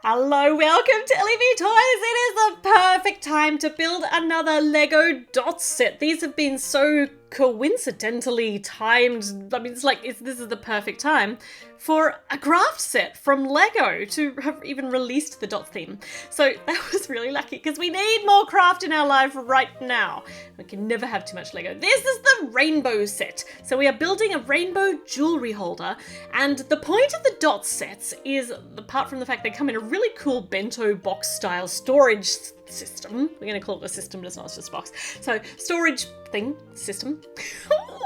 Hello, welcome to LEV Toys. It is the perfect time to build another Lego dot set. These have been so coincidentally timed. I mean, this is the perfect time for a craft set from Lego to have even released the dot theme. So that was really lucky because we need more craft in our life right now. We can never have too much Lego. This is the rainbow set. So we are building a rainbow jewellery holder, and the point of the dot sets is, apart from the fact they come in a really cool bento box style storage system. We're going to call it a system, but it's not, it's just a box. So storage thing, system.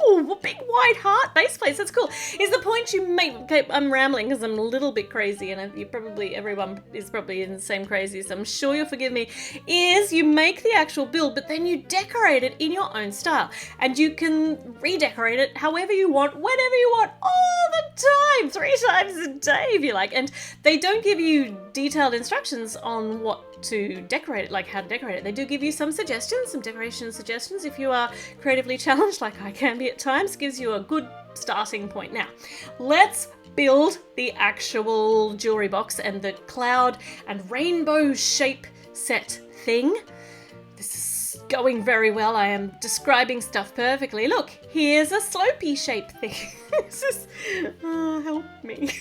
Ooh, big wide heart base plates, that's cool. Is the point you make, okay, I'm rambling because I'm a little bit crazy and everyone is probably in the same crazy, so I'm sure you'll forgive me, is you make the actual build, but then you decorate it in your own style. And you can redecorate it however you want, whenever you want, all the time, 3 times a day if you like. And they don't give you detailed instructions on what to decorate it, like how to decorate it. They do give you some suggestions, some decoration suggestions if you are creatively challenged, like I can be at times. Gives you a good starting point. Now, let's build the actual jewelry box and the cloud and rainbow shape set thing. This is going very well. I am describing stuff perfectly. Look, here's a slopey shape thing. This is, help me.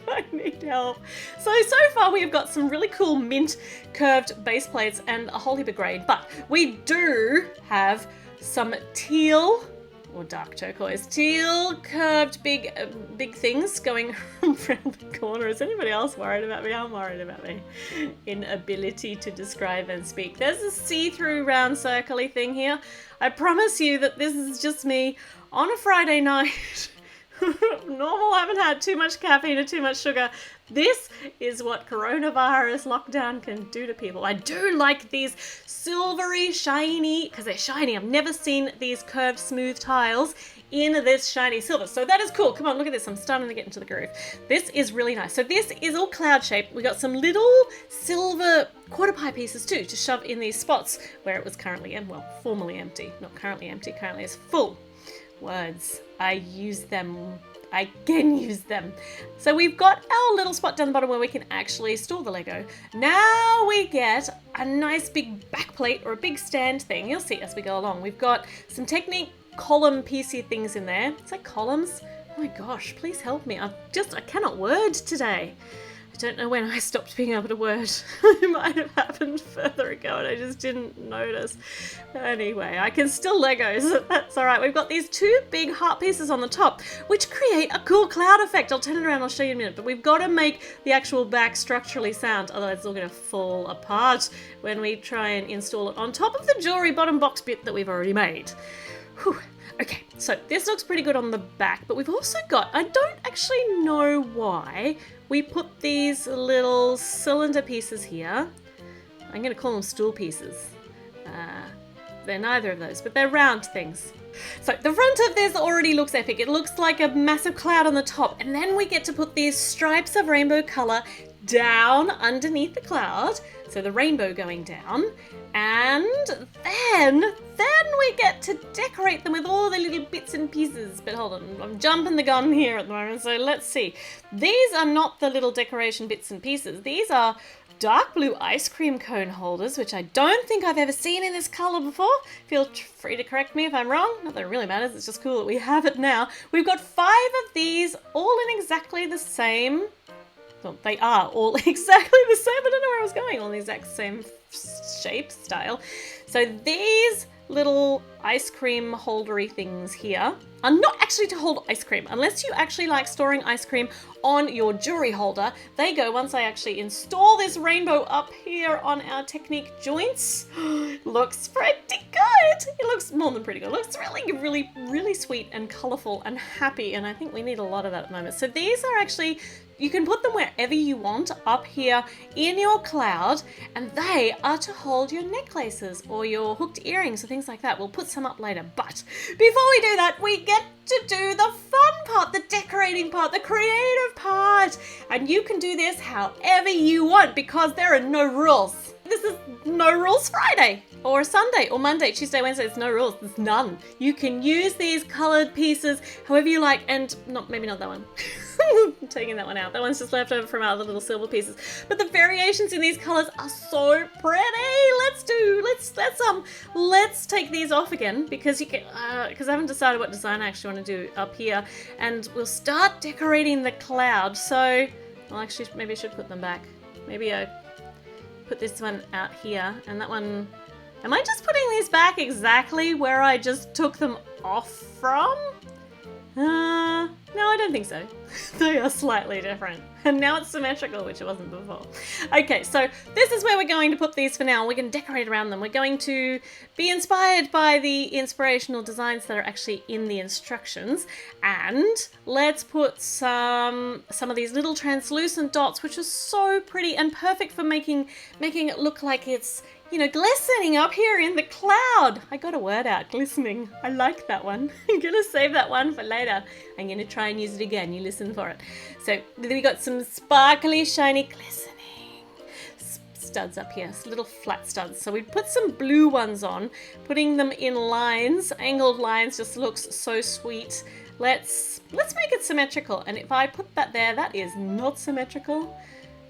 I need help. So far we have got some really cool mint curved base plates and a whole heap of grey, but we do have some teal or dark turquoise, teal curved big things going around the corner. Is anybody else worried about me? I'm worried about my inability to describe and speak. There's a see-through round circly thing here. I promise you that this is just me on a Friday night. Normal, haven't had too much caffeine or too much sugar. This is what coronavirus lockdown can do to people. I do like these silvery, shiny, because they're shiny. I've never seen these curved, smooth tiles in this shiny silver. So that is cool. Come on, look at this. I'm starting to get into the groove. This is really nice. So this is all cloud shaped. We got some little silver quarter pie pieces too to shove in these spots where it was currently, formerly empty. Not currently empty, currently is full. Words. I use them. I can use them. So we've got our little spot down the bottom where we can actually store the Lego. Now we get a nice big back plate or a big stand thing. You'll see as we go along. We've got some Technique column piecey things in there. It's like columns. Oh my gosh, please help me. I cannot word today. I don't know when I stopped being able to word. It might have happened further ago and I just didn't notice. Anyway, I can still Lego, so that's all right. We've got these 2 big heart pieces on the top, which create a cool cloud effect. I'll turn it around, I'll show you in a minute, but we've got to make the actual back structurally sound, otherwise it's all going to fall apart when we try and install it on top of the jewelry bottom box bit that we've already made. Whew. Okay, so this looks pretty good on the back, but we've also got, I don't actually know why, we put these little cylinder pieces here. I'm going to call them stool pieces. They're neither of those, but they're round things. So the front of this already looks epic. It looks like a massive cloud on the top, and then we get to put these stripes of rainbow colour down underneath the cloud, so the rainbow going down, and then we get to decorate them with all the little bits and pieces. But hold on, I'm jumping the gun here at the moment, so let's see. These are not the little decoration bits and pieces. These are dark blue ice cream cone holders, which I don't think I've ever seen in this colour before. Feel free to correct me if I'm wrong. Not that it really matters, it's just cool that we have it now. We've got 5 of these, all in exactly the same. Well, they are all exactly the same. I don't know where I was going. All the exact same shape, style. So these little ice cream holdery things here are not actually to hold ice cream. Unless you actually like storing ice cream on your jewelry holder, they go once I actually install this rainbow up here on our Technique joints. Looks pretty good. It looks more than pretty good. It looks really sweet and colourful and happy, and I think we need a lot of that at the moment. So these are actually, you can put them wherever you want up here in your cloud, and they are to hold your necklaces or your hooked earrings or things like that. We'll put some up later, but before we do that, we get to do the fun part, the decorating part, the creative part, and you can do this however you want because there are no rules. This is no rules Friday or Sunday or Monday, Tuesday, Wednesday. It's no rules. There's none. You can use these colored pieces however you like, and maybe not that one. I'm taking that one out. That one's just left over from our other little silver pieces. But the variations in these colors are so pretty. Let's take these off again because I haven't decided what design I actually want to do up here, and we'll start decorating the cloud. So, well, actually, maybe I should put them back. Maybe I put this one out here, and that one. Am I just putting these back exactly where I just took them off from? No, I don't think so. They are slightly different. And now it's symmetrical, which it wasn't before. Okay, so this is where we're going to put these for now. We're going to decorate around them. We're going to be inspired by the inspirational designs that are actually in the instructions. And let's put some of these little translucent dots, which are so pretty and perfect for making it look like it's, you know, glistening up here in the cloud. I got a word out, glistening. I like that one. I'm gonna save that one for later. I'm gonna try and use it again. You listen for it. So we got some sparkly, shiny, glistening studs up here, little flat studs. So we put some blue ones on, putting them in lines, angled lines. Just looks so sweet. Let's make it symmetrical. And if I put that there, that is not symmetrical.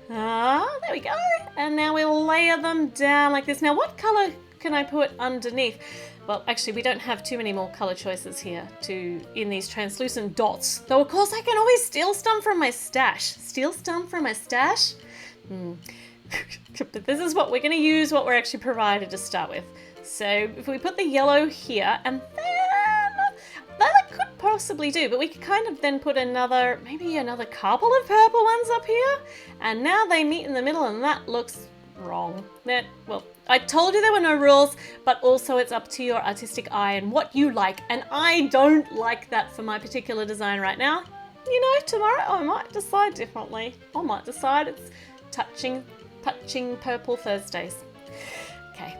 There we go. And now we'll layer them down like this. Now, what color can I put underneath? Well, actually, we don't have too many more color choices here in these translucent dots. Though, of course, I can always steal some from my stash. Steal some from my stash? But this is what we're going to use, what we're actually provided to start with. So if we put the yellow here, and then that I could possibly do, but we could kind of then put maybe another couple of purple ones up here, and now they meet in the middle, and that looks wrong. Well, I told you there were no rules, but also it's up to your artistic eye and what you like, and I don't like that for my particular design right now. You know, tomorrow I might decide differently. I might decide it's touching purple Thursdays. Okay.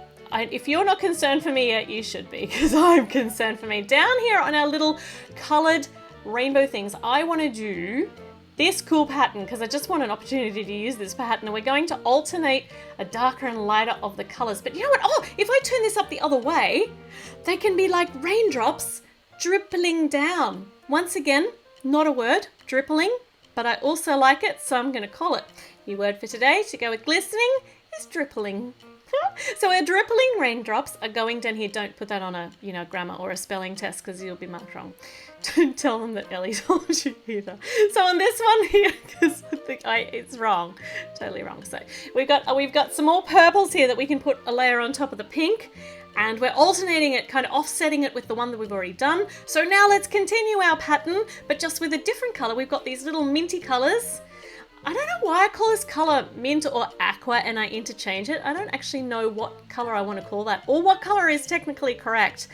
If you're not concerned for me yet, you should be, because I'm concerned for me. Down here on our little coloured rainbow things, I want to do this cool pattern because I just want an opportunity to use this pattern, and we're going to alternate a darker and lighter of the colours. But you know what? Oh, if I turn this up the other way, they can be like raindrops drippling down. Once again, not a word, drippling, but I also like it, so I'm going to call it. New word for today to go with glistening is drippling. So our drippling raindrops are going down here. Don't put that on a grammar or a spelling test because you'll be marked wrong. Don't tell them that Ellie told you either. So on this one here, because it's wrong, totally wrong. So we've got some more purples here that we can put a layer on top of the pink, and we're alternating it, kind of offsetting it with the one that we've already done. So now let's continue our pattern, but just with a different color. We've got these little minty colors. I don't know why I call this color mint or aqua and I interchange it. I don't actually know what color I want to call that or what color is technically correct.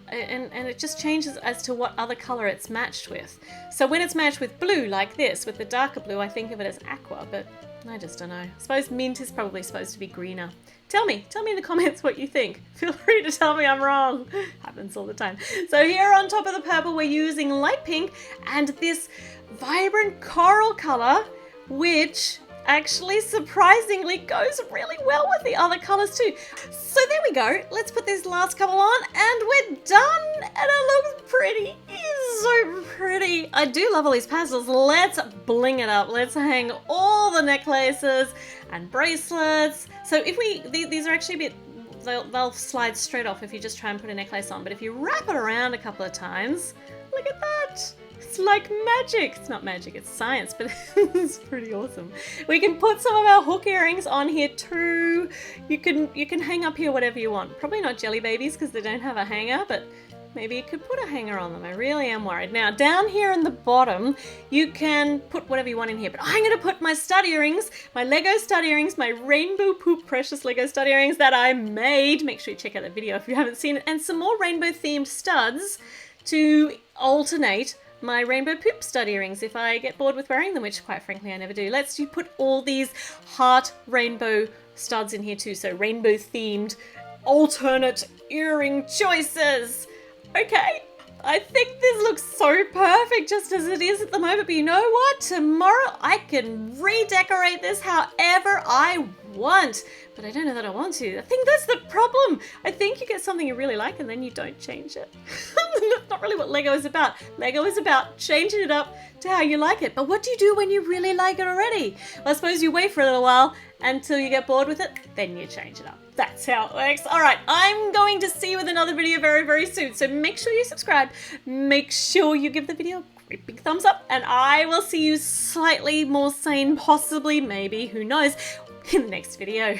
And it just changes as to what other color it's matched with. So when it's matched with blue like this, with the darker blue, I think of it as aqua, but I just don't know. I suppose mint is probably supposed to be greener. Tell me in the comments what you think. Feel free to tell me I'm wrong. Happens all the time. So here on top of the purple, we're using light pink and this vibrant coral color, which actually surprisingly goes really well with the other colors too. So there we go. Let's put this last couple on and we're done. And it looks pretty. It's so pretty. I do love all these pastels. Let's bling it up. Let's hang all the necklaces and bracelets. So if these are actually a bit, they'll slide straight off if you just try and put a necklace on. But if you wrap it around a couple of times, look at that. It's like magic. It's not magic, it's science, but it's pretty awesome. We can put some of our hook earrings on here too. You can hang up here whatever you want. Probably not jelly babies because they don't have a hanger, but maybe you could put a hanger on them. I really am worried. Now down here in the bottom, you can put whatever you want in here, but I'm gonna put my stud earrings, my Lego stud earrings, my rainbow poop precious Lego stud earrings that I made. Make sure you check out that video if you haven't seen it, and some more rainbow themed studs to alternate my rainbow poop stud earrings if I get bored with wearing them, which quite frankly I never do. Let's put all these heart rainbow studs in here too, so rainbow themed alternate earring choices. Okay, I think this looks so perfect just as it is at the moment, but you know what? Tomorrow I can redecorate this however I want, but I don't know that I want to. I think that's the problem. I think you get something you really like and then you don't change it. That's not really what Lego is about. Lego is about changing it up to how you like it. But what do you do when you really like it already? Well, I suppose you wait for a little while until you get bored with it, then you change it up. That's how it works. All right, I'm going to see you with another video very, very soon. So make sure you subscribe. Make sure you give the video a great big thumbs up, and I will see you slightly more sane, possibly, maybe, who knows, in the next video.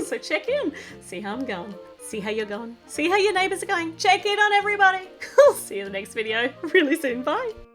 So check in, see how I'm going, see how you're going, see how your neighbors are going. Check in on everybody. I'll see you in the next video really soon. Bye.